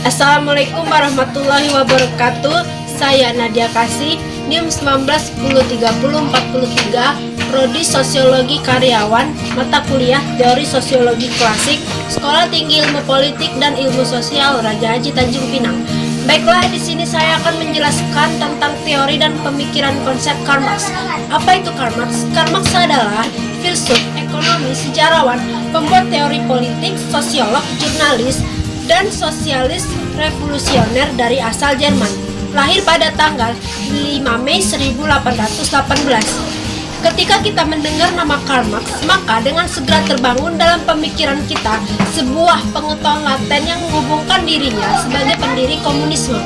Assalamualaikum warahmatullahi wabarakatuh. Saya Nadia Kasih, NIM 19103043, Prodi Sosiologi Karyawan, mata kuliah Teori Sosiologi Klasik, Sekolah Tinggi Ilmu Politik dan Ilmu Sosial Raja Haji Tanjung Pinang. Baiklah, di sini saya akan menjelaskan tentang teori dan pemikiran konsep Karl Marx. Apa itu Karl Marx? Karl Marx adalah filsuf, ekonomi, sejarawan, pembuat teori politik, sosiolog, jurnalis, dan sosialis revolusioner dari asal Jerman. Lahir pada tanggal 5 Mei 1818. Ketika kita mendengar nama Karl Marx, maka dengan segera terbangun dalam pemikiran kita sebuah pengetahuan laten yang menghubungkan dirinya sebagai pendiri komunisme.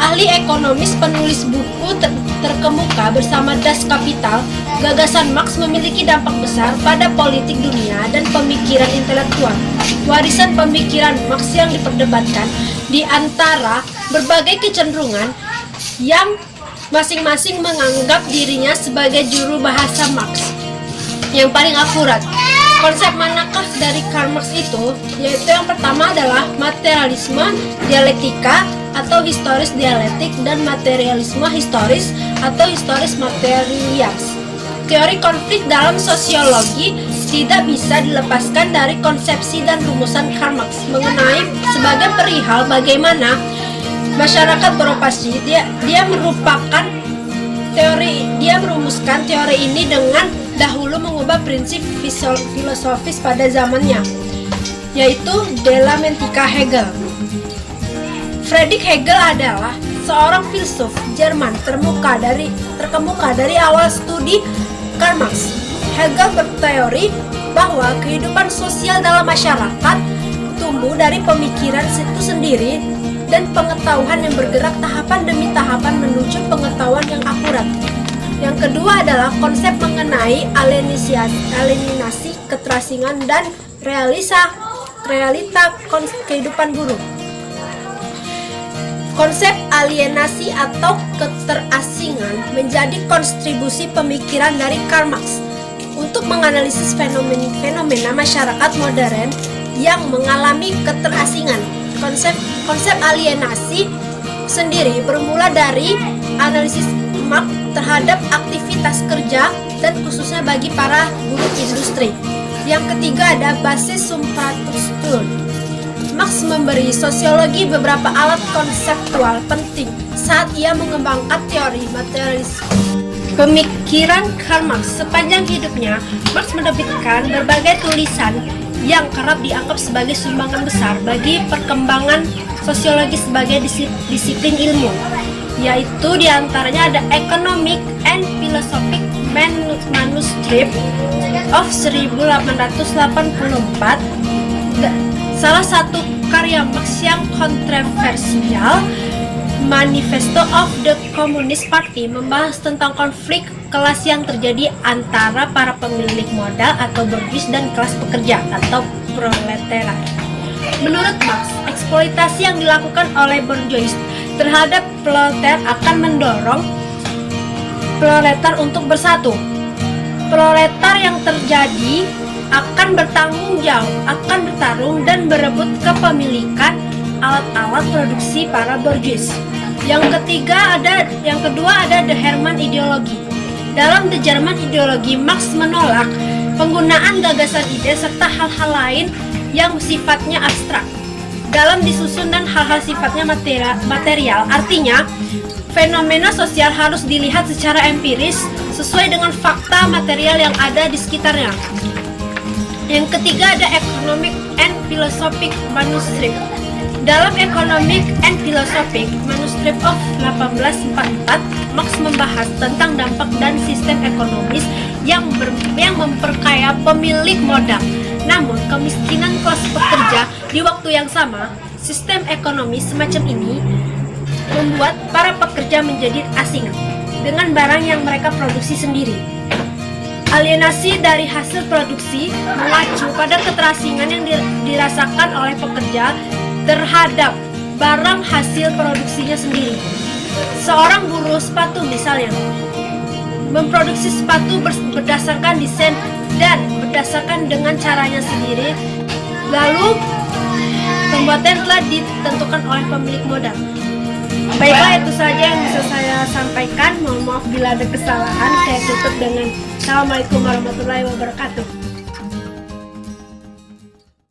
Ahli ekonomis penulis buku terkemuka bersama Das Kapital, gagasan Marx memiliki dampak besar pada politik dunia dan pemikiran intelektual. Warisan pemikiran Marx yang diperdebatkan di antara berbagai kecenderungan yang masing-masing menganggap dirinya sebagai juru bahasa Marx yang paling akurat. Konsep manakah dari Karl Marx itu? Yaitu yang pertama adalah materialisme dialektika atau historis dialektik dan materialisme historis atau historis materials. Teori konflik dalam sosiologi tidak bisa dilepaskan dari konsepsi dan rumusan Karl Marx mengenai sebagai perihal bagaimana masyarakat beroperasi. Dia merumuskan teori ini dengan dahulu mengubah prinsip filosofis pada zamannya, yaitu dialektika Hegel. Friedrich Hegel adalah seorang filsuf Jerman terkemuka dari awal studi Karl Marx. Hegel berteori bahwa kehidupan sosial dalam masyarakat tumbuh dari pemikiran itu sendiri dan pengetahuan yang bergerak tahapan demi tahapan menuju pengetahuan yang akurat. Yang kedua adalah konsep mengenai alienasi, keterasingan, dan realita kehidupan buruh. Konsep alienasi atau keterasingan menjadi kontribusi pemikiran dari Karl Marx untuk menganalisis fenomena masyarakat modern yang mengalami keterasingan. Konsep alienasi sendiri bermula dari analisis Marx terhadap aktivitas kerja dan khususnya bagi para buruh industri. Yang ketiga ada basis Sumpah-Struktur. Marx memberi sosiologi beberapa alat konseptual penting saat ia mengembangkan teori materialisme. Pemikiran Karl Marx sepanjang hidupnya, Marx menerbitkan berbagai tulisan yang kerap dianggap sebagai sumbangan besar bagi perkembangan sosiologi sebagai disiplin ilmu, yaitu diantaranya ada Economic and Philosophic Manuscript of 1884. Salah satu karya Marx yang kontroversial, Manifesto of the Communist Party, membahas tentang konflik kelas yang terjadi antara para pemilik modal atau bourgeois dan kelas pekerja atau proletariat. Menurut Marx, eksploitasi yang dilakukan oleh bourgeois terhadap proletar akan mendorong proletar untuk bersatu. Proletar yang terjadi akan bertarung dan berebut kepemilikan alat-alat produksi para bourgeois. Yang kedua ada The German Ideology. Dalam The German Ideology, Marx menolak penggunaan gagasan ide serta hal-hal lain yang sifatnya abstrak dalam disusun dan hal-hal sifatnya material. Artinya, fenomena sosial harus dilihat secara empiris sesuai dengan fakta material yang ada di sekitarnya. Yang ketiga ada Economic and Philosophic Manuscript. Dalam Economic and Philosophic Manuscript of 1844, Marx membahas tentang dampak dan sistem ekonomis yang memperkaya pemilik modal. Namun, kemiskinan kelas pekerja di waktu yang sama, sistem ekonomi semacam ini membuat para pekerja menjadi asing dengan barang yang mereka produksi sendiri. Alienasi dari hasil produksi mengacu pada keterasingan yang dirasakan oleh pekerja terhadap barang hasil produksinya sendiri. Seorang buruh sepatu misalnya memproduksi sepatu berdasarkan desain dan berdasarkan dengan caranya sendiri, lalu Pembuatannya telah ditentukan oleh pemilik modal. Baiklah, itu saja yang bisa saya sampaikan. Mohon maaf bila ada kesalahan. Saya tutup dengan Assalamualaikum warahmatullahi wabarakatuh.